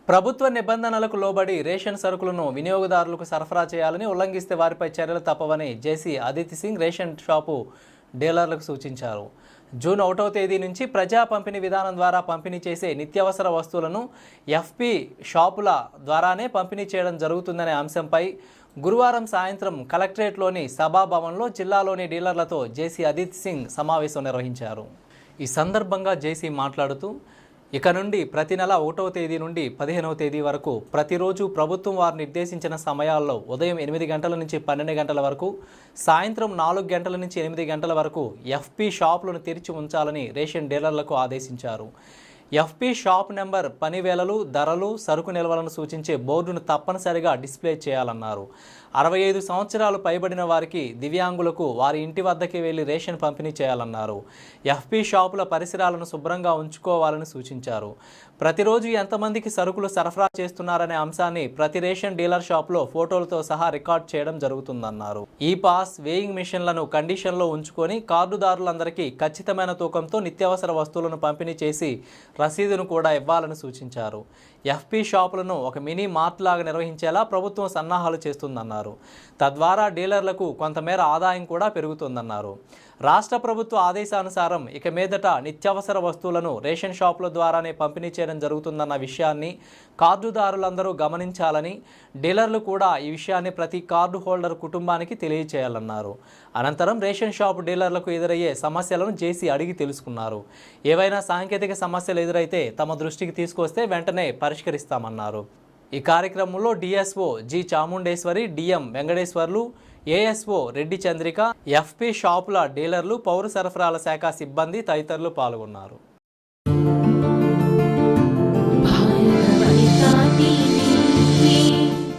ప్రభుత్వ నిబంధనలకు లోబడి రేషన్ సరుకులను వినియోగదారులకు సరఫరా చేయాలని ఉల్లంఘిస్తే వారిపై చర్యలు తప్పవని జేసీ అదితి సింగ్ రేషన్ షాపు డీలర్లకు సూచించారు. జూన్ 1వ తేదీ నుంచి ప్రజా పంపిణీ విధానం ద్వారా పంపిణీ చేసే నిత్యావసర వస్తువులను ఎఫ్పి షాపుల ద్వారానే పంపిణీ చేయడం జరుగుతుందనే అంశంపై గురువారం సాయంత్రం కలెక్టరేట్లోని సభాభవన్లో జిల్లాలోని డీలర్లతో జేసీ అదితి సింగ్ సమావేశం నిర్వహించారు. ఈ సందర్భంగా జేసీ మాట్లాడుతూ ఇక నుండి ప్రతి నెల 1వ తేదీ నుండి 15వ తేదీ వరకు ప్రతిరోజు ప్రభుత్వం వారు నిర్దేశించిన సమయాల్లో ఉదయం 8 గంటల నుంచి 12 గంటల వరకు, సాయంత్రం 4 గంటల నుంచి 8 గంటల వరకు ఎఫ్పి షాపులను తెరిచి ఉంచాలని రేషన్ డీలర్లకు ఆదేశించారు. ఎఫ్పి షాప్ నెంబర్, పని వేళలు, ధరలు, సరుకు నిల్వలను సూచించే బోర్డును తప్పనిసరిగా డిస్ప్లే చేయాలన్నారు. 65 సంవత్సరాలు పైబడిన వారికి, దివ్యాంగులకు వారి ఇంటి వద్దకే వెళ్లి రేషన్ పంపిణీ చేయాలన్నారు. ఎఫ్పి షాపుల పరిసరాలను శుభ్రంగా ఉంచుకోవాలని సూచించారు. ప్రతిరోజు ఎంతమందికి సరుకులు సరఫరా చేస్తున్నారనే అంశాన్ని ప్రతి రేషన్ డీలర్ షాప్లో ఫోటోలతో సహా రికార్డ్ చేయడం జరుగుతుందన్నారు. ఈ పాస్, వేయింగ్ మిషన్లను కండిషన్లో ఉంచుకొని కార్డుదారులందరికీ ఖచ్చితమైన తూకంతో నిత్యావసర వస్తువులను పంపిణీ చేసి రసీదును కూడా ఇవ్వాలని సూచించారు. ఎఫ్పి షాపులను ఒక మినీ మార్ట్ లాగా నిర్వహించేలా ప్రభుత్వం సన్నాహాలు చేస్తుందన్నారు. తద్వారా డీలర్లకు కొంతమేర ఆదాయం కూడా పెరుగుతుందన్నారు. రాష్ట్ర ప్రభుత్వ ఆదేశానుసారం ఇక మీదట నిత్యావసర వస్తువులను రేషన్ షాపుల ద్వారానే పంపిణీ చేయడం జరుగుతుందన్న విషయాన్ని కార్డుదారులందరూ గమనించాలని, డీలర్లు కూడా ఈ విషయాన్ని ప్రతి కార్డు హోల్డర్ కుటుంబానికి తెలియచేయాలన్నారు. అనంతరం రేషన్ షాపు డీలర్లకు ఎదురయ్యే సమస్యలను జేసీ అడిగి తెలుసుకున్నారు. ఏవైనా సాంకేతిక సమస్యలు ఎదురైతే తమ దృష్టికి తీసుకొస్తే వెంటనే పరిష్కరిస్తామన్నారు. ఈ కార్యక్రమంలో DSO G Chamundeswari, DM Venkateswarlu, ASO Reddy Chandrika, FP షాపుల డీలర్లు, పౌర సరఫరాల శాఖ సిబ్బంది తదితరులు పాల్గొన్నారు.